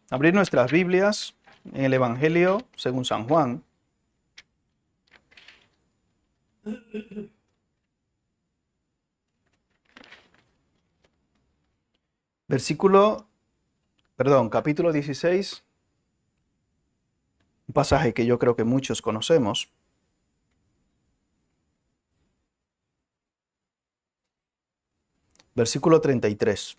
Abrir nuestras Biblias en el Evangelio según San Juan. Capítulo 16, un pasaje que yo creo que muchos conocemos. Versículo 33.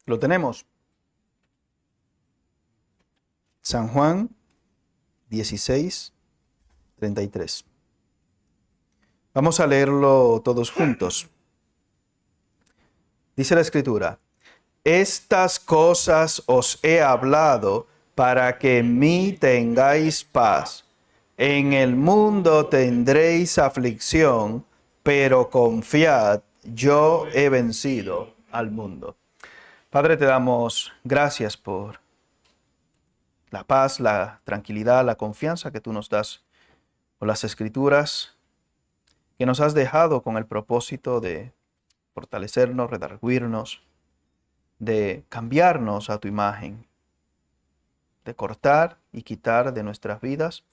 ¿Lo tenemos? San Juan 16, 33. Vamos a leerlo todos juntos. Dice la Escritura: estas cosas os he hablado para que en mí tengáis paz. En el mundo tendréis aflicción, pero confiad, yo he vencido al mundo. Padre, te damos gracias por la paz, la tranquilidad, la confianza que tú nos das por las Escrituras, que nos has dejado con el propósito de fortalecernos, redarguirnos, de cambiarnos a tu imagen, de cortar y quitar de nuestras vidas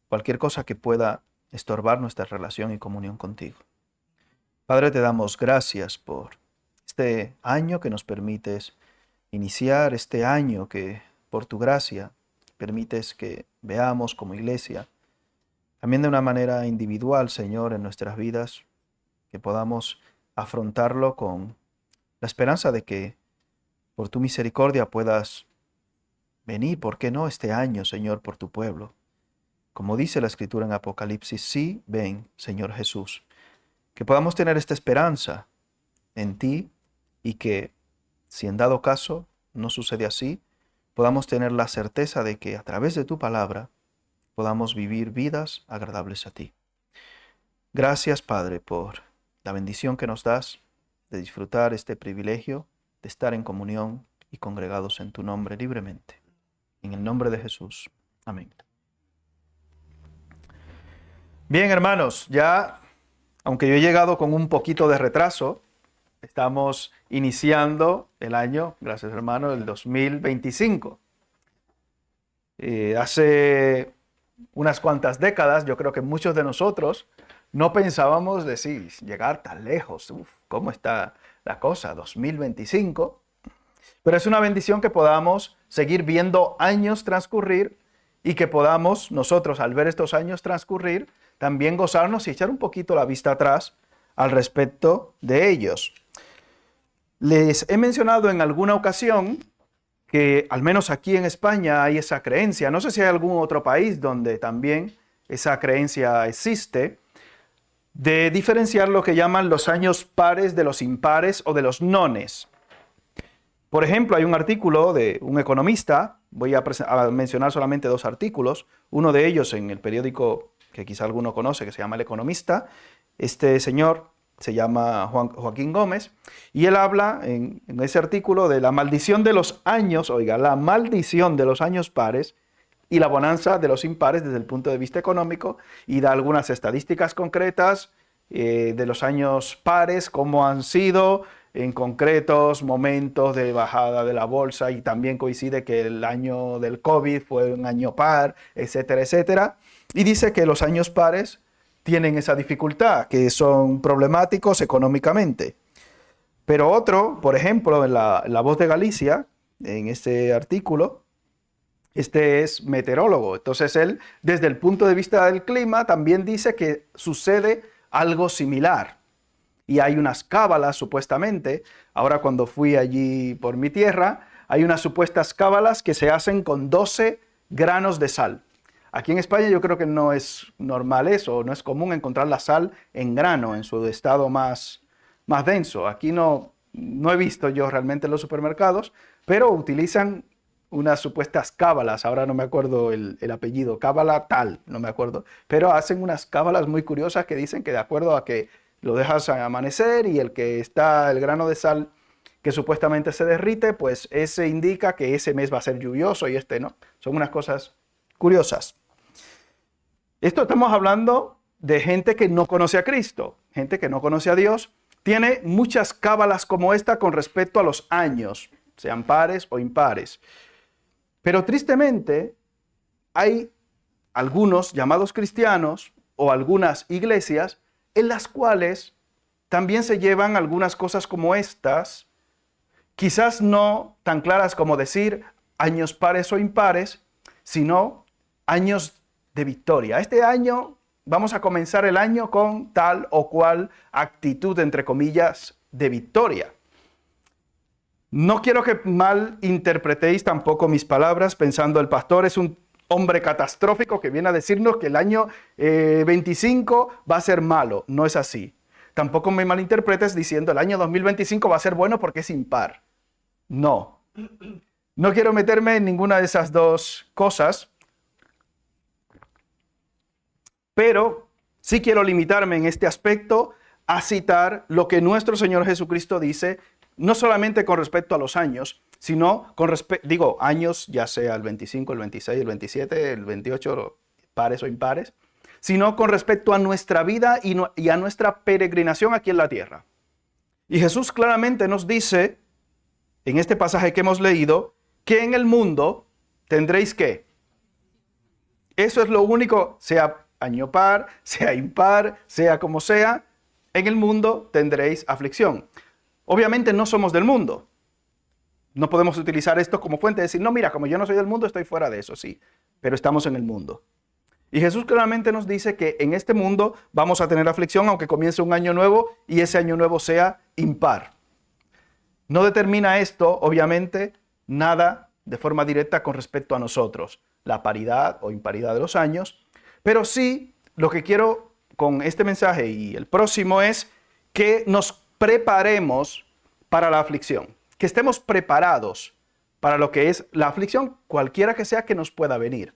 cualquier cosa que pueda estorbar nuestra relación y comunión contigo. Padre, te damos gracias por este año que nos permites iniciar, este año que por tu gracia permites que veamos como iglesia, también de una manera individual, Señor, en nuestras vidas, que podamos afrontarlo con la esperanza de que por tu misericordia puedas venir, ¿por qué no?, este año, Señor, por tu pueblo. Como dice la Escritura en Apocalipsis, sí, ven, Señor Jesús. Que podamos tener esta esperanza en ti y que, si en dado caso no sucede así, podamos tener la certeza de que a través de tu palabra podamos vivir vidas agradables a ti. Gracias, Padre, por la bendición que nos das de disfrutar este privilegio de estar en comunión y congregados en tu nombre libremente. En el nombre de Jesús. Amén. Bien, hermanos, ya, aunque yo he llegado con un poquito de retraso, estamos iniciando el año, gracias hermano, el 2025. Hace unas cuantas décadas, yo creo que muchos de nosotros no pensábamos decir, llegar tan lejos. ¿Cómo está la cosa? 2025. Pero es una bendición que podamos seguir viendo años transcurrir y que podamos nosotros, al ver estos años transcurrir, también gozarnos y echar un poquito la vista atrás al respecto de ellos. Les he mencionado en alguna ocasión que al menos aquí en España hay esa creencia. No sé si hay algún otro país donde también esa creencia existe, de diferenciar lo que llaman los años pares de los impares o de los nones. Por ejemplo, hay un artículo de un economista, voy a mencionar solamente dos artículos, uno de ellos en el periódico que quizá alguno conoce, que se llama El Economista. Este señor se llama Joaquín Gómez, y él habla en ese artículo de la maldición de los años, oiga, la maldición de los años pares y la bonanza de los impares desde el punto de vista económico, y da algunas estadísticas concretas de los años pares, cómo han sido en concretos momentos de bajada de la bolsa, y también coincide que el año del COVID fue un año par, etcétera, etcétera. Y dice que los años pares tienen esa dificultad, que son problemáticos económicamente. Pero otro, por ejemplo, en la Voz de Galicia, en este artículo, este es meteorólogo. Entonces él, desde el punto de vista del clima, también dice que sucede algo similar. Y hay unas cábalas, supuestamente. Ahora, cuando fui allí por mi tierra, hay unas supuestas cábalas que se hacen con 12 granos de sal. Aquí en España yo creo que no es normal eso, no es común encontrar la sal en grano, en su estado más denso. Aquí no he visto yo realmente en los supermercados, pero utilizan unas supuestas cábalas. Ahora no me acuerdo el apellido, cábala tal, no me acuerdo. Pero hacen unas cábalas muy curiosas que dicen que de acuerdo a que lo dejas amanecer y el grano de sal que supuestamente se derrite, pues ese indica que ese mes va a ser lluvioso y este no. Son unas cosas curiosas. Esto estamos hablando de gente que no conoce a Cristo, gente que no conoce a Dios, tiene muchas cábalas como esta con respecto a los años, sean pares o impares. Pero tristemente hay algunos llamados cristianos o algunas iglesias en las cuales también se llevan algunas cosas como estas, quizás no tan claras como decir años pares o impares, sino años de victoria. Este año vamos a comenzar el año con tal o cual actitud, entre comillas, de victoria. No quiero que malinterpretéis tampoco mis palabras pensando el pastor es un hombre catastrófico que viene a decirnos que el año 25 va a ser malo. No es así. Tampoco me malinterpretes diciendo el año 2025 va a ser bueno porque es impar. No. No quiero meterme en ninguna de esas dos cosas, pero sí quiero limitarme en este aspecto a citar lo que nuestro Señor Jesucristo dice, no solamente con respecto a los años, sino con respecto, años, ya sea el 25, el 26, el 27, el 28, pares o impares, sino con respecto a nuestra vida y a nuestra peregrinación aquí en la tierra. Y Jesús claramente nos dice, en este pasaje que hemos leído, que en el mundo tendréis ¿qué? Eso es lo único, sea año par, sea impar, sea como sea, en el mundo tendréis aflicción. Obviamente no somos del mundo. No podemos utilizar esto como fuente y decir, no, mira, como yo no soy del mundo, estoy fuera de eso, sí, pero estamos en el mundo. Y Jesús claramente nos dice que en este mundo vamos a tener aflicción, aunque comience un año nuevo y ese año nuevo sea impar. No determina esto, obviamente, nada de forma directa con respecto a nosotros, la paridad o imparidad de los años, pero sí lo que quiero con este mensaje y el próximo es que nos preparemos para la aflicción, que estemos preparados para lo que es la aflicción, cualquiera que sea que nos pueda venir.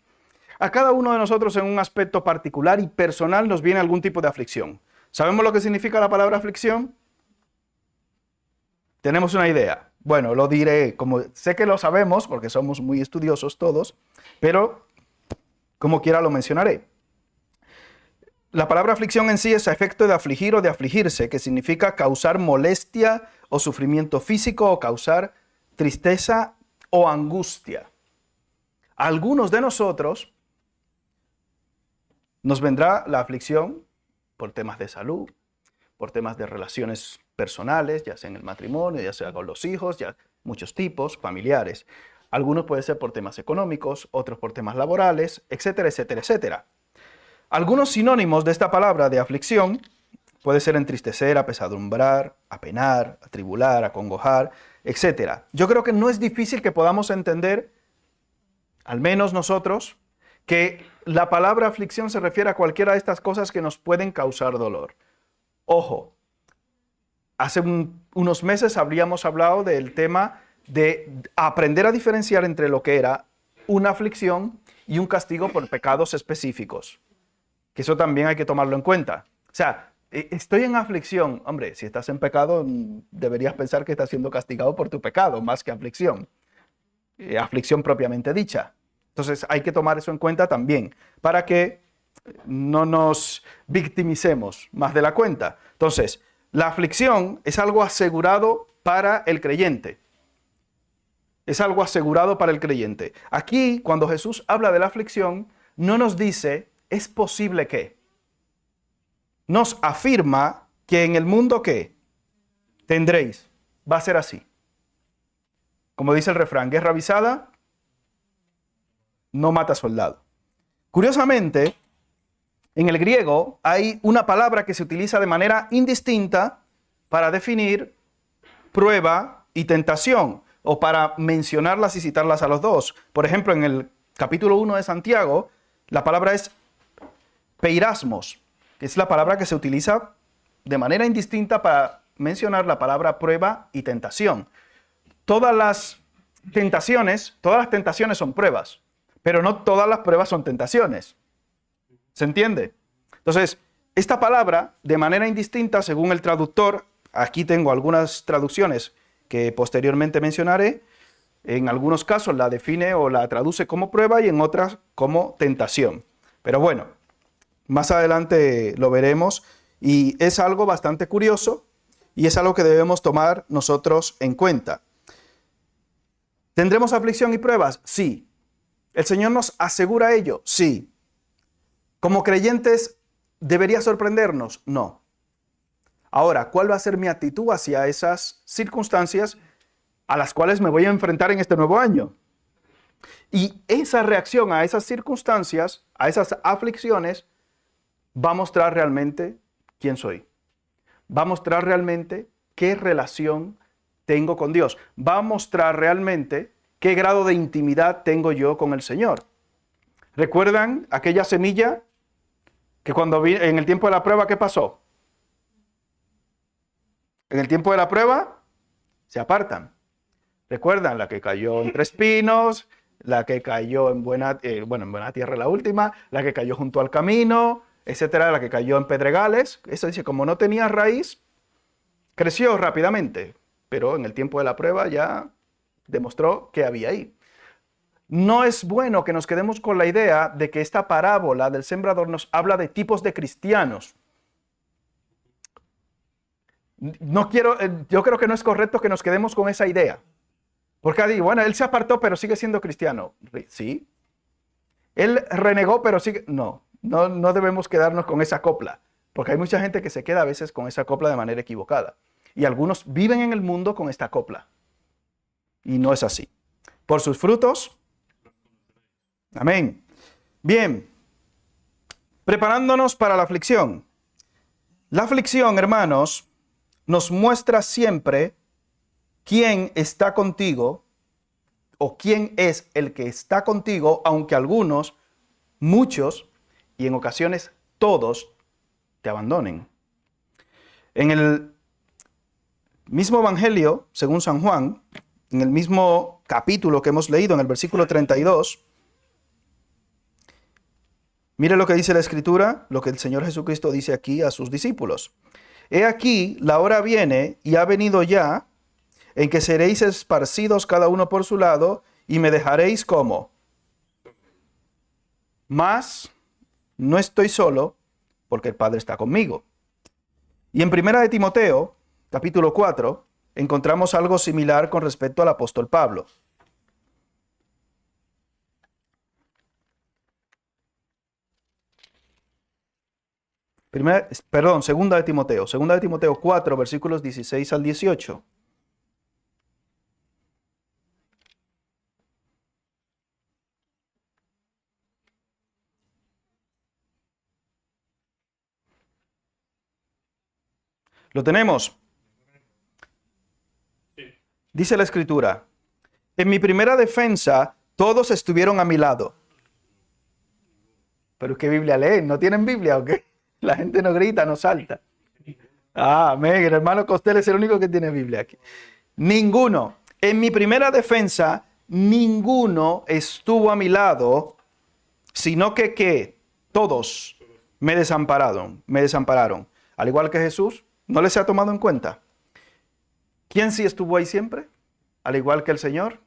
A cada uno de nosotros en un aspecto particular y personal nos viene algún tipo de aflicción. ¿Sabemos lo que significa la palabra aflicción? ¿Tenemos una idea? Bueno, lo diré, como sé que lo sabemos porque somos muy estudiosos todos, pero como quiera lo mencionaré. La palabra aflicción en sí es efecto de afligir o de afligirse, que significa causar molestia o sufrimiento físico o causar tristeza o angustia. A algunos de nosotros nos vendrá la aflicción por temas de salud, por temas de relaciones personales, ya sea en el matrimonio, ya sea con los hijos, ya muchos tipos, familiares. Algunos puede ser por temas económicos, otros por temas laborales, etcétera, etcétera, etcétera. Algunos sinónimos de esta palabra de aflicción puede ser entristecer, apesadumbrar, apenar, atribular, acongojar, etcétera. Yo creo que no es difícil que podamos entender, al menos nosotros, que la palabra aflicción se refiere a cualquiera de estas cosas que nos pueden causar dolor. Ojo, hace unos meses habríamos hablado del tema de aprender a diferenciar entre lo que era una aflicción y un castigo por pecados específicos. Que eso también hay que tomarlo en cuenta. O sea, estoy en aflicción. Hombre, si estás en pecado, deberías pensar que estás siendo castigado por tu pecado, más que aflicción. Aflicción propiamente dicha. Entonces hay que tomar eso en cuenta también, para que no nos victimicemos más de la cuenta. Entonces, la aflicción es algo asegurado para el creyente. Es algo asegurado para el creyente. Aquí, cuando Jesús habla de la aflicción, no nos dice, es posible que. Nos afirma que en el mundo que tendréis, va a ser así. Como dice el refrán, guerra avisada no mata soldado. Curiosamente, en el griego hay una palabra que se utiliza de manera indistinta para definir prueba y tentación, o para mencionarlas y citarlas a los dos. Por ejemplo, en el capítulo 1 de Santiago, la palabra es peirasmos, que es la palabra que se utiliza de manera indistinta para mencionar la palabra prueba y tentación. Todas las tentaciones son pruebas, pero no todas las pruebas son tentaciones. ¿Se entiende? Entonces, esta palabra, de manera indistinta, según el traductor, aquí tengo algunas traducciones que posteriormente mencionaré, en algunos casos la define o la traduce como prueba y en otras como tentación. Pero bueno, Más adelante lo veremos y es algo bastante curioso y es algo que debemos tomar nosotros en cuenta. ¿Tendremos aflicción y pruebas? Sí. ¿El Señor nos asegura ello? Sí. ¿Como creyentes debería sorprendernos? No. Ahora, ¿cuál va a ser mi actitud hacia esas circunstancias a las cuales me voy a enfrentar en este nuevo año? Y esa reacción a esas circunstancias, a esas aflicciones, va a mostrar realmente quién soy. Va a mostrar realmente qué relación tengo con Dios. Va a mostrar realmente qué grado de intimidad tengo yo con el Señor. ¿Recuerdan aquella semilla que cuando vi en el tiempo de la prueba, qué pasó? En el tiempo de la prueba, se apartan. ¿Recuerdan? La que cayó entre espinos, la que cayó en buena tierra la última, la que cayó junto al camino, etcétera, la que cayó en pedregales. Eso dice, como no tenía raíz, creció rápidamente, pero en el tiempo de la prueba ya demostró que había ahí. No es bueno que nos quedemos con la idea de que esta parábola del sembrador nos habla de tipos de cristianos. Yo creo que no es correcto que nos quedemos con esa idea. Porque bueno, él se apartó, pero sigue siendo cristiano. ¿Sí? Él renegó, pero sigue... No debemos quedarnos con esa copla. Porque hay mucha gente que se queda a veces con esa copla de manera equivocada. Y algunos viven en el mundo con esta copla. Y no es así. Por sus frutos. Amén. Bien. Preparándonos para la aflicción. La aflicción, hermanos, nos muestra siempre quién está contigo o quién es el que está contigo, aunque algunos, muchos y en ocasiones todos te abandonen. En el mismo Evangelio, según San Juan, en el mismo capítulo que hemos leído, en el versículo 32, mire lo que dice la Escritura, lo que el Señor Jesucristo dice aquí a sus discípulos. He aquí, la hora viene y ha venido ya, en que seréis esparcidos cada uno por su lado, y me dejaréis como. Mas no estoy solo, porque el Padre está conmigo. Y en 1 de Timoteo, capítulo 4, encontramos algo similar con respecto al apóstol Pablo. Segunda de Timoteo 4, versículos 16 al 18. ¿Lo tenemos? Dice la Escritura, en mi primera defensa todos estuvieron a mi lado. ¿Pero qué Biblia leen? ¿No tienen Biblia o qué? La gente no grita, no salta. Amén. El hermano Costel es el único que tiene Biblia aquí. Ninguno. En mi primera defensa, ninguno estuvo a mi lado, sino que todos me desampararon. Al igual que Jesús, ¿no les ha tomado en cuenta? ¿Quién sí estuvo ahí siempre? Al igual que el Señor.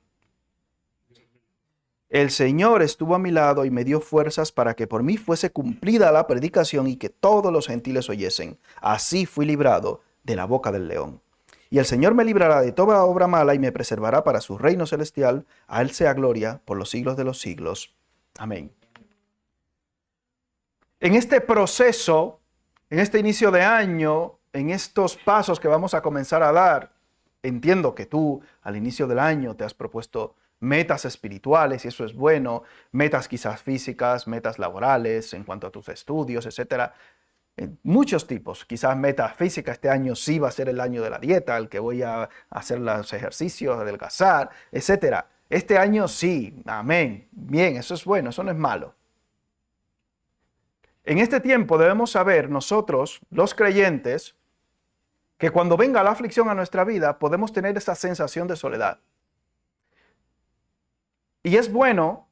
El Señor estuvo a mi lado y me dio fuerzas para que por mí fuese cumplida la predicación y que todos los gentiles oyesen. Así fui librado de la boca del león. Y el Señor me librará de toda obra mala y me preservará para su reino celestial. A Él sea gloria por los siglos de los siglos. Amén. En este proceso, en este inicio de año, en estos pasos que vamos a comenzar a dar, entiendo que tú al inicio del año te has propuesto metas espirituales, y eso es bueno, metas quizás físicas, metas laborales, en cuanto a tus estudios, etcétera. Muchos tipos, quizás meta física, este año sí va a ser el año de la dieta, el que voy a hacer los ejercicios, adelgazar, etcétera. Este año sí, amén, bien, eso es bueno, eso no es malo. En este tiempo debemos saber nosotros, los creyentes, que cuando venga la aflicción a nuestra vida, podemos tener esa sensación de soledad. Y es bueno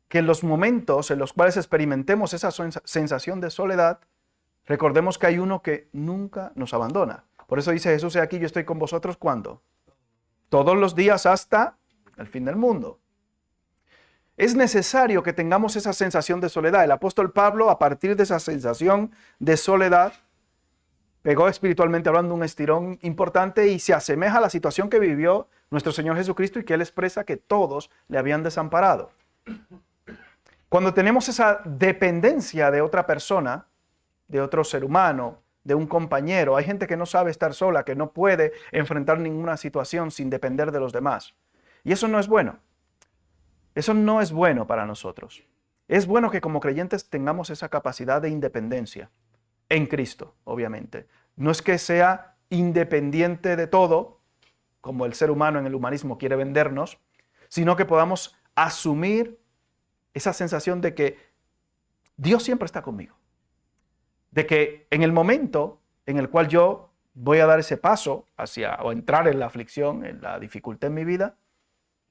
que en los momentos en los cuales experimentemos esa sensación de soledad, recordemos que hay uno que nunca nos abandona. Por eso dice Jesús, he aquí, yo estoy con vosotros, ¿cuándo? Todos los días hasta el fin del mundo. Es necesario que tengamos esa sensación de soledad. El apóstol Pablo, a partir de esa sensación de soledad, pegó espiritualmente hablando un estirón importante y se asemeja a la situación que vivió nuestro Señor Jesucristo y que él expresa que todos le habían desamparado. Cuando tenemos esa dependencia de otra persona, de otro ser humano, de un compañero, hay gente que no sabe estar sola, que no puede enfrentar ninguna situación sin depender de los demás. Y eso no es bueno. Eso no es bueno para nosotros. Es bueno que como creyentes tengamos esa capacidad de independencia en Cristo, obviamente. No es que sea independiente de todo, como el ser humano en el humanismo quiere vendernos, sino que podamos asumir esa sensación de que Dios siempre está conmigo. De que en el momento en el cual yo voy a dar ese paso hacia o entrar en la aflicción, en la dificultad en mi vida,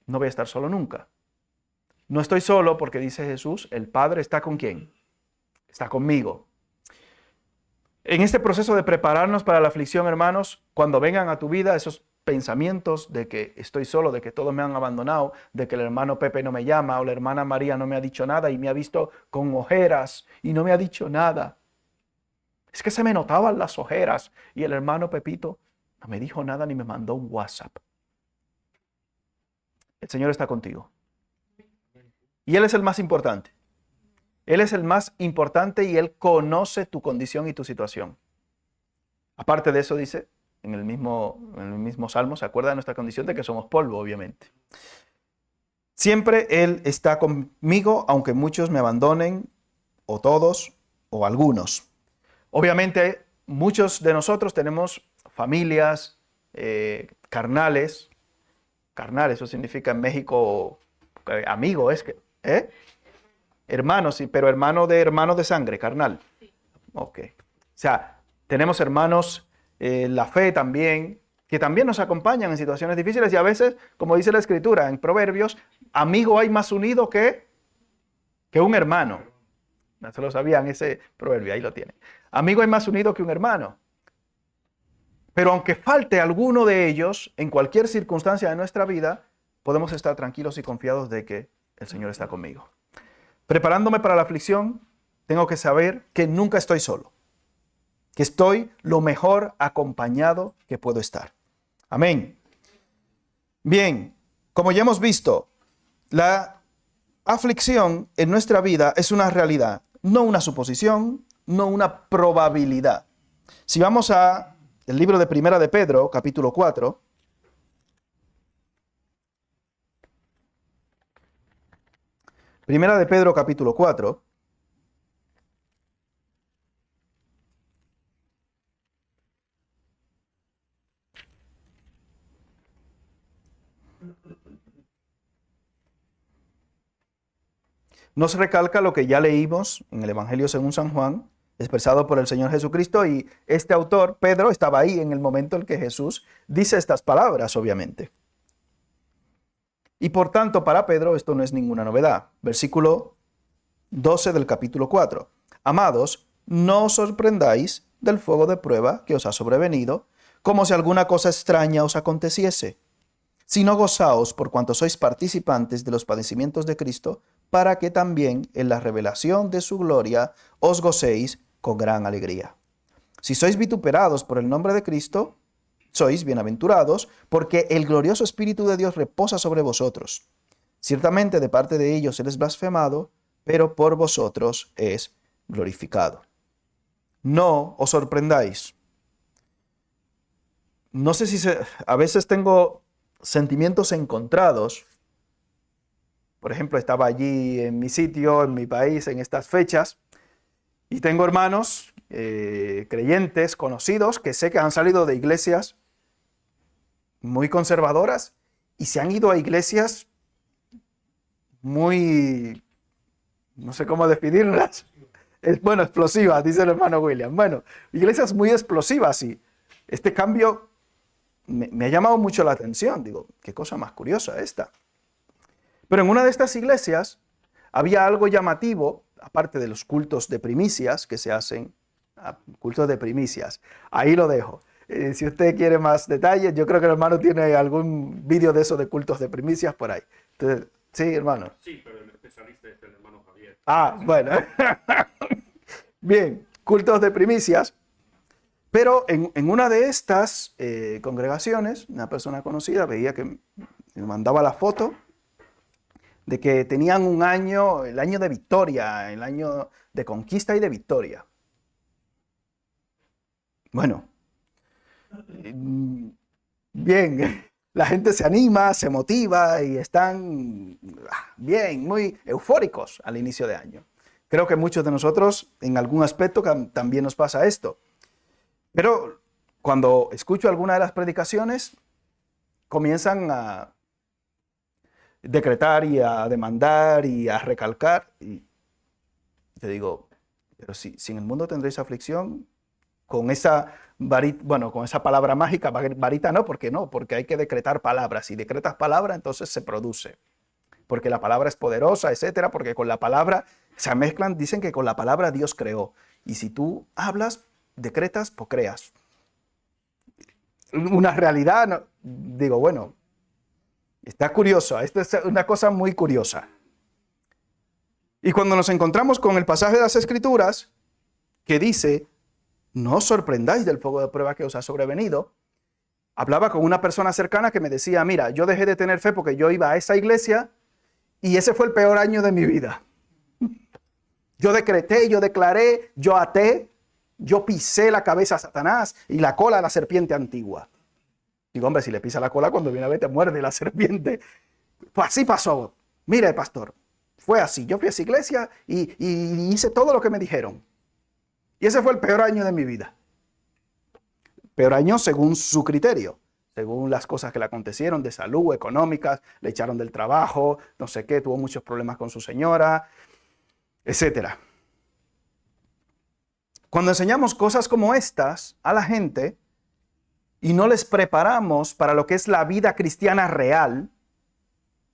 no voy a estar solo nunca. No estoy solo porque dice Jesús, el Padre está ¿con quién? Está conmigo. En este proceso de prepararnos para la aflicción, hermanos, cuando vengan a tu vida esos pensamientos de que estoy solo, de que todos me han abandonado, de que el hermano Pepe no me llama o la hermana María no me ha dicho nada y me ha visto con ojeras y no me ha dicho nada. Es que se me notaban las ojeras y el hermano Pepito no me dijo nada ni me mandó un WhatsApp. El Señor está contigo. Y Él es el más importante. Él es el más importante y Él conoce tu condición y tu situación. Aparte de eso, dice en el mismo Salmo, se acuerda de nuestra condición de que somos polvo, obviamente. Siempre Él está conmigo, aunque muchos me abandonen, o todos, o algunos. Obviamente, muchos de nosotros tenemos familias carnales. Carnal, eso significa en México amigo, es que, hermano, sí, pero hermano de sangre, carnal. Ok. O sea, tenemos hermanos, la fe también, que también nos acompañan en situaciones difíciles y a veces, como dice la Escritura en Proverbios, amigo hay más unido que un hermano. No se lo sabían ese proverbio, ahí lo tienen. Amigo hay más unido que un hermano. Pero aunque falte alguno de ellos, en cualquier circunstancia de nuestra vida, podemos estar tranquilos y confiados de que el Señor está conmigo. Preparándome para la aflicción, tengo que saber que nunca estoy solo, que estoy lo mejor acompañado que puedo estar. Amén. Bien, como ya hemos visto, la aflicción en nuestra vida es una realidad, no una suposición, no una probabilidad. Si vamos a el libro de Primera de Pedro, capítulo 4, Primera de Pedro, capítulo 4. Nos recalca lo que ya leímos en el Evangelio según San Juan, expresado por el Señor Jesucristo, y este autor, Pedro, estaba ahí en el momento en que Jesús dice estas palabras, obviamente. Y por tanto, para Pedro esto no es ninguna novedad. Versículo 12 del capítulo 4. Amados, no os sorprendáis del fuego de prueba que os ha sobrevenido, como si alguna cosa extraña os aconteciese, sino gozaos por cuanto sois participantes de los padecimientos de Cristo, para que también en la revelación de su gloria os gocéis con gran alegría. Si sois vituperados por el nombre de Cristo, sois bienaventurados, porque el glorioso Espíritu de Dios reposa sobre vosotros. Ciertamente de parte de ellos Él es blasfemado, pero por vosotros es glorificado. No os sorprendáis. No sé si a veces tengo sentimientos encontrados. Por ejemplo, estaba allí en mi sitio, en mi país, en estas fechas, y tengo hermanos creyentes, conocidos, que sé que han salido de iglesias muy conservadoras y se han ido a iglesias muy, no sé cómo definirlas, bueno, explosivas, dice el hermano William. Bueno, iglesias muy explosivas y este cambio me ha llamado mucho la atención. Digo, qué cosa más curiosa esta. Pero en una de estas iglesias había algo llamativo, aparte de los cultos de primicias que se hacen, cultos de primicias. Ahí lo dejo. Si usted quiere más detalles, yo creo que el hermano tiene algún vídeo de eso de cultos de primicias por ahí. Entonces, Sí, hermano. Sí, pero el especialista es el hermano Javier. Ah, bueno. Bien, cultos de primicias. Pero en una de estas congregaciones, una persona conocida veía que me mandaba la foto de que tenían un año, el año de victoria, el año de conquista y de victoria. Bueno, bien, la gente se anima, se motiva y están bien, muy eufóricos al inicio de año. Creo que muchos de nosotros en algún aspecto también nos pasa esto. Pero cuando escucho alguna de las predicaciones, comienzan a decretar y a demandar y a recalcar. Y yo digo, pero si en el mundo tendréis aflicción, con esa varita, bueno, con esa palabra mágica, varita no, porque hay que decretar palabras. Si decretas palabra, entonces se produce. Porque la palabra es poderosa, etcétera, porque con la palabra se mezclan, dicen que con la palabra Dios creó. Y si tú hablas, decretas, pues creas. Una realidad, no, digo, bueno, está curioso, esto es una cosa muy curiosa. Y cuando nos encontramos con el pasaje de las Escrituras que dice, no os sorprendáis del fuego de prueba que os ha sobrevenido, hablaba con una persona cercana que me decía, mira, yo dejé de tener fe porque yo iba a esa iglesia y ese fue el peor año de mi vida. Yo decreté, yo declaré, yo até, yo pisé la cabeza a Satanás y la cola a la serpiente antigua. Digo, hombre, si le pisa la cola, cuando viene a ver te muerde la serpiente. Pues así pasó. Mire, pastor, fue así. Yo fui a esa iglesia y hice todo lo que me dijeron. Y ese fue el peor año de mi vida. Peor año según su criterio, según las cosas que le acontecieron de salud, económicas, le echaron del trabajo, no sé qué, tuvo muchos problemas con su señora, etcétera. Cuando enseñamos cosas como estas a la gente y no les preparamos para lo que es la vida cristiana real,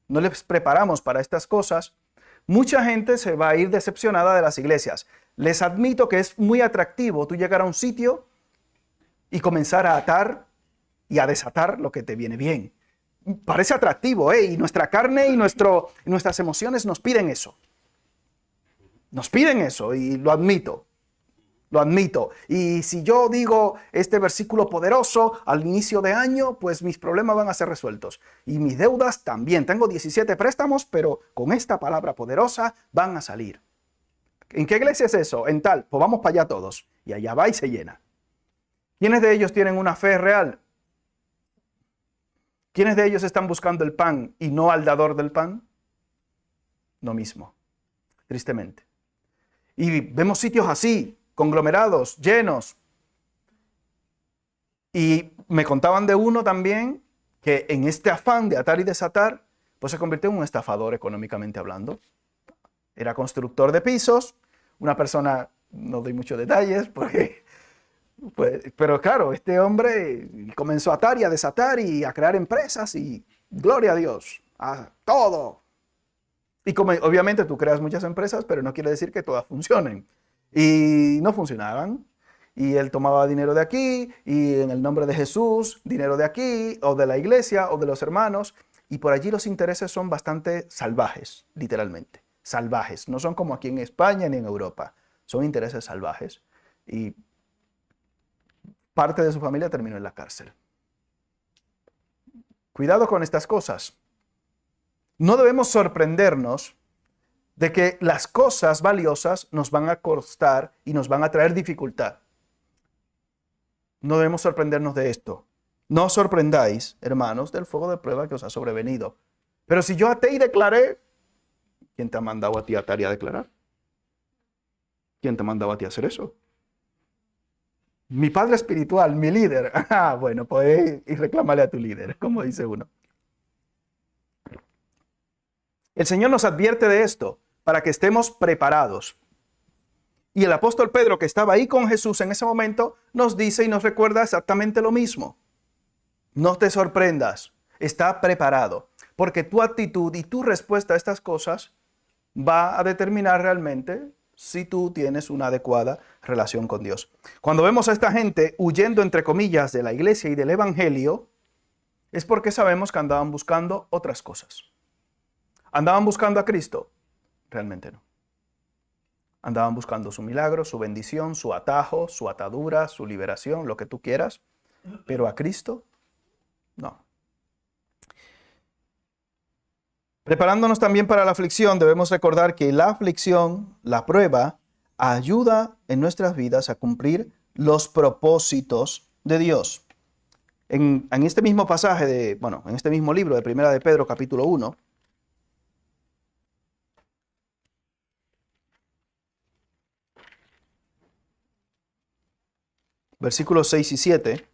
no les preparamos para estas cosas, mucha gente se va a ir decepcionada de las iglesias. Les admito que es muy atractivo tú llegar a un sitio y comenzar a atar y a desatar lo que te viene bien. Parece atractivo, ¿eh? Y nuestra carne y nuestras emociones nos piden eso. Nos piden eso y lo admito. Lo admito. Y si yo digo este versículo poderoso al inicio de año, pues mis problemas van a ser resueltos. Y mis deudas también. Tengo 17 préstamos, pero con esta palabra poderosa van a salir. ¿En qué iglesia es eso? En tal. Pues vamos para allá todos. Y allá va y se llena. ¿Quiénes de ellos tienen una fe real? ¿Quiénes de ellos están buscando el pan y no al dador del pan? Lo mismo, tristemente. Y vemos sitios así, conglomerados, llenos. Y me contaban de uno también que en este afán de atar y desatar, pues se convirtió en un estafador económicamente hablando. Era constructor de pisos, una persona, no doy muchos detalles, porque, pues, pero claro, este hombre comenzó a atar y a desatar y a crear empresas y gloria a Dios, a todo. Y como obviamente tú creas muchas empresas, pero no quiere decir que todas funcionen. Y no funcionaban. Y él tomaba dinero de aquí, y en el nombre de Jesús, dinero de aquí, o de la iglesia, o de los hermanos. Y por allí los intereses son bastante salvajes, literalmente. Salvajes. No son como aquí en España ni en Europa. Son intereses salvajes. Y parte de su familia terminó en la cárcel. Cuidado con estas cosas. No debemos sorprendernos de que las cosas valiosas nos van a costar y nos van a traer dificultad. No debemos sorprendernos de esto. No os sorprendáis, hermanos, del fuego de prueba que os ha sobrevenido. Pero si yo até y declaré, ¿quién te ha mandado a ti a atar y a declarar? ¿Quién te ha mandado a ti a hacer eso? Mi padre espiritual, mi líder. Ah, bueno, pues y reclámale a tu líder, como dice uno. El Señor nos advierte de esto para que estemos preparados. Y el apóstol Pedro, que estaba ahí con Jesús en ese momento, nos dice y nos recuerda exactamente lo mismo. No te sorprendas, está preparado, porque tu actitud y tu respuesta a estas cosas va a determinar realmente si tú tienes una adecuada relación con Dios. Cuando vemos a esta gente huyendo, entre comillas, de la iglesia y del evangelio, es porque sabemos que andaban buscando otras cosas. ¿Andaban buscando a Cristo? Realmente no. Andaban buscando su milagro, su bendición, su atajo, su atadura, su liberación, lo que tú quieras. Pero a Cristo, no. Preparándonos también para la aflicción, debemos recordar que la aflicción, la prueba, ayuda en nuestras vidas a cumplir los propósitos de Dios. En este mismo pasaje, en este mismo libro de Primera de Pedro, capítulo 1, versículos 6 y 7,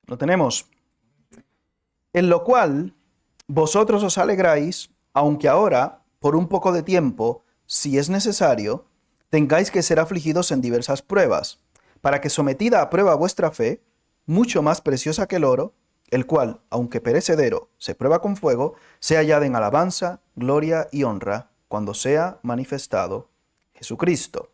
lo tenemos. En lo cual vosotros os alegráis, aunque ahora, por un poco de tiempo, si es necesario, tengáis que ser afligidos en diversas pruebas, para que sometida a prueba vuestra fe, mucho más preciosa que el oro, el cual, aunque perecedero, se prueba con fuego, sea hallada en alabanza, gloria y honra, cuando sea manifestado Jesucristo.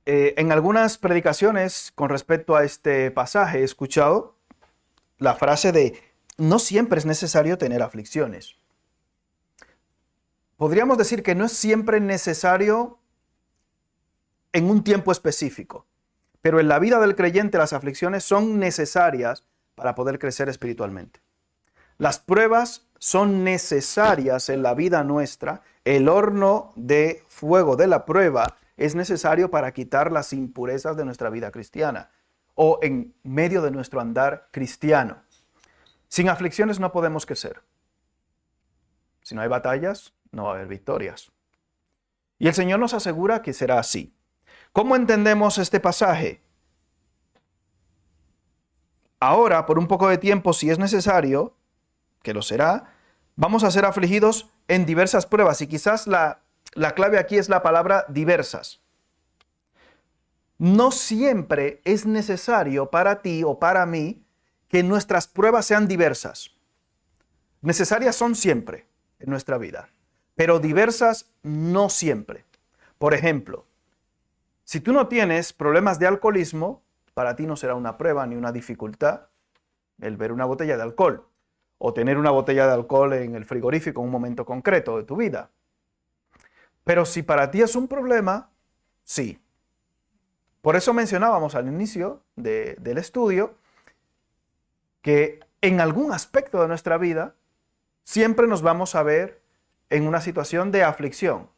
En algunas predicaciones con respecto a este pasaje he escuchado la frase de no siempre es necesario tener aflicciones. Podríamos decir que no es siempre necesario en un tiempo específico, pero en la vida del creyente las aflicciones son necesarias para poder crecer espiritualmente. Las pruebas son necesarias en la vida nuestra. El horno de fuego de la prueba es necesario para quitar las impurezas de nuestra vida cristiana o en medio de nuestro andar cristiano. Sin aflicciones no podemos crecer. Si no hay batallas, no va a haber victorias. Y el Señor nos asegura que será así. ¿Cómo entendemos este pasaje? Ahora, por un poco de tiempo, si es necesario, que lo será, vamos a ser afligidos en diversas pruebas. Y quizás la clave aquí es la palabra diversas. No siempre es necesario para ti o para mí que nuestras pruebas sean diversas. Necesarias son siempre en nuestra vida, pero diversas no siempre. Por ejemplo, si tú no tienes problemas de alcoholismo, para ti no será una prueba ni una dificultad el ver una botella de alcohol o tener una botella de alcohol en el frigorífico en un momento concreto de tu vida. Pero si para ti es un problema, sí. Por eso mencionábamos al inicio del estudio que en algún aspecto de nuestra vida siempre nos vamos a ver en una situación de aflicción.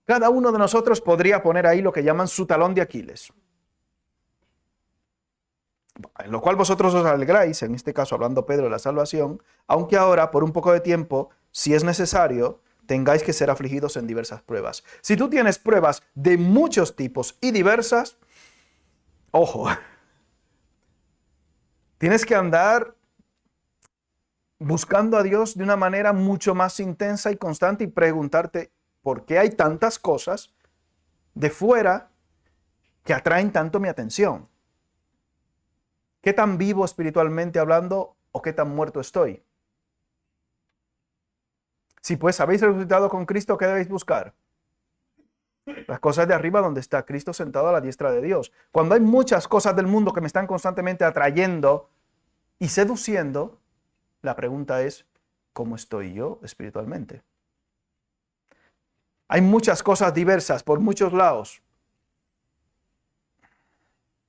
Cada uno de nosotros podría poner ahí lo que llaman su talón de Aquiles. En lo cual vosotros os alegráis, en este caso hablando Pedro de la salvación, aunque ahora por un poco de tiempo, si es necesario, tengáis que ser afligidos en diversas pruebas. Si tú tienes pruebas de muchos tipos y diversas, ojo, tienes que andar buscando a Dios de una manera mucho más intensa y constante y preguntarte por qué hay tantas cosas de fuera que atraen tanto mi atención. ¿Qué tan vivo espiritualmente hablando o qué tan muerto estoy? Si pues habéis resucitado con Cristo, ¿qué debéis buscar? Las cosas de arriba donde está Cristo sentado a la diestra de Dios. Cuando hay muchas cosas del mundo que me están constantemente atrayendo y seduciendo, la pregunta es, ¿cómo estoy yo espiritualmente? Hay muchas cosas diversas por muchos lados.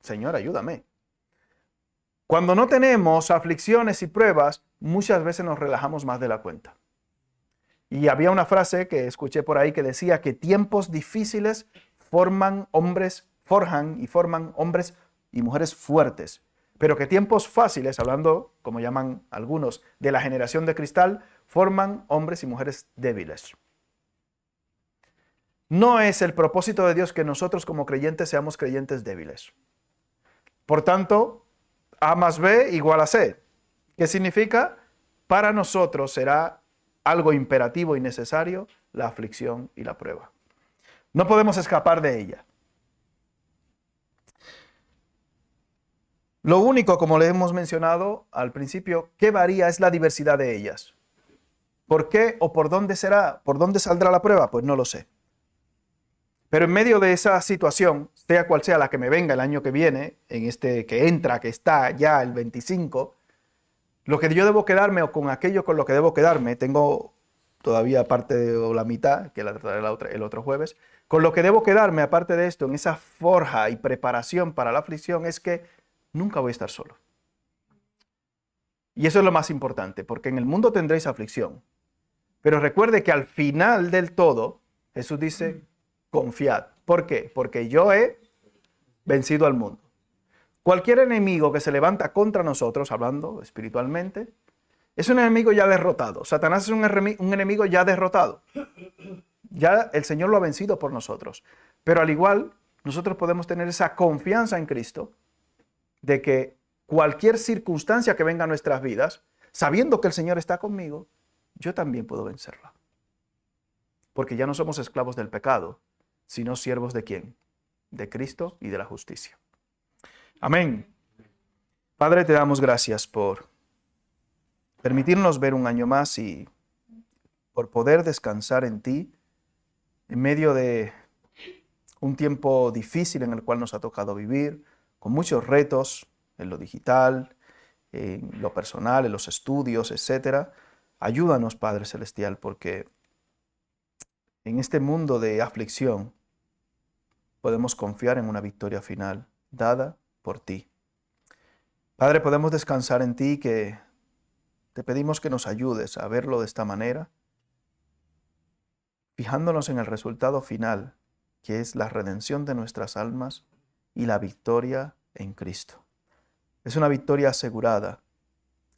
Señor, ayúdame. Cuando no tenemos aflicciones y pruebas, muchas veces nos relajamos más de la cuenta. Y había una frase que escuché por ahí que decía que tiempos difíciles forjan y forman hombres y mujeres fuertes. Pero que tiempos fáciles, hablando, como llaman algunos, de la generación de cristal, forman hombres y mujeres débiles. No es el propósito de Dios que nosotros como creyentes seamos creyentes débiles. Por tanto, A más B igual a C. ¿Qué significa? Para nosotros será algo imperativo y necesario la aflicción y la prueba. No podemos escapar de ella. Lo único, como le hemos mencionado al principio, que varía es la diversidad de ellas. ¿Por qué o por dónde será? ¿Por dónde saldrá la prueba? Pues no lo sé. Pero en medio de esa situación, sea cual sea la que me venga el año que viene, en este que entra, que está ya el 25, lo que yo debo quedarme o con aquello con lo que debo quedarme, tengo todavía parte o la mitad, que la trataré el otro jueves, con lo que debo quedarme aparte de esto, en esa forja y preparación para la aflicción, es que nunca voy a estar solo. Y eso es lo más importante, porque en el mundo tendréis aflicción. Pero recuerde que al final del todo, Jesús dice, confiad. ¿Por qué? Porque yo he vencido al mundo. Cualquier enemigo que se levanta contra nosotros, hablando espiritualmente, es un enemigo ya derrotado. Satanás es un enemigo ya derrotado. Ya el Señor lo ha vencido por nosotros. Pero al igual, nosotros podemos tener esa confianza en Cristo de que cualquier circunstancia que venga a nuestras vidas, sabiendo que el Señor está conmigo, yo también puedo vencerla. Porque ya no somos esclavos del pecado, sino siervos de ¿quién? De Cristo y de la justicia. Amén. Padre, te damos gracias por permitirnos ver un año más y por poder descansar en ti en medio de un tiempo difícil en el cual nos ha tocado vivir, con muchos retos en lo digital, en lo personal, en los estudios, etcétera. Ayúdanos, Padre Celestial, porque en este mundo de aflicción podemos confiar en una victoria final dada por ti. Padre, podemos descansar en ti, que te pedimos que nos ayudes a verlo de esta manera, fijándonos en el resultado final, que es la redención de nuestras almas y la victoria en Cristo. Es una victoria asegurada,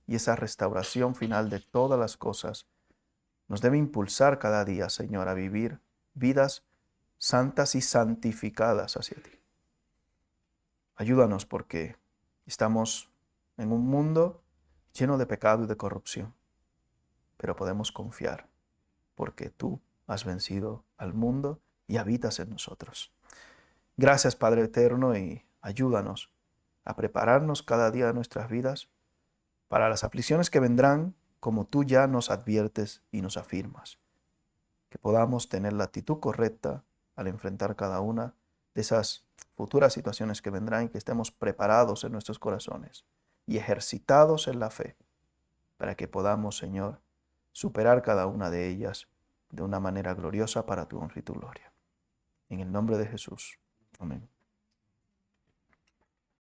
y esa restauración final de todas las cosas nos debe impulsar cada día, Señor, a vivir vidas santas y santificadas hacia ti. Ayúdanos, porque estamos en un mundo lleno de pecado y de corrupción, pero podemos confiar, porque tú has vencido al mundo y habitas en nosotros. Gracias, Padre eterno, y ayúdanos a prepararnos cada día de nuestras vidas para las aflicciones que vendrán, como tú ya nos adviertes y nos afirmas. Que podamos tener la actitud correcta al enfrentar cada una de esas futuras situaciones que vendrán, y que estemos preparados en nuestros corazones y ejercitados en la fe para que podamos, Señor, superar cada una de ellas de una manera gloriosa para tu honra y tu gloria. En el nombre de Jesús. Amén.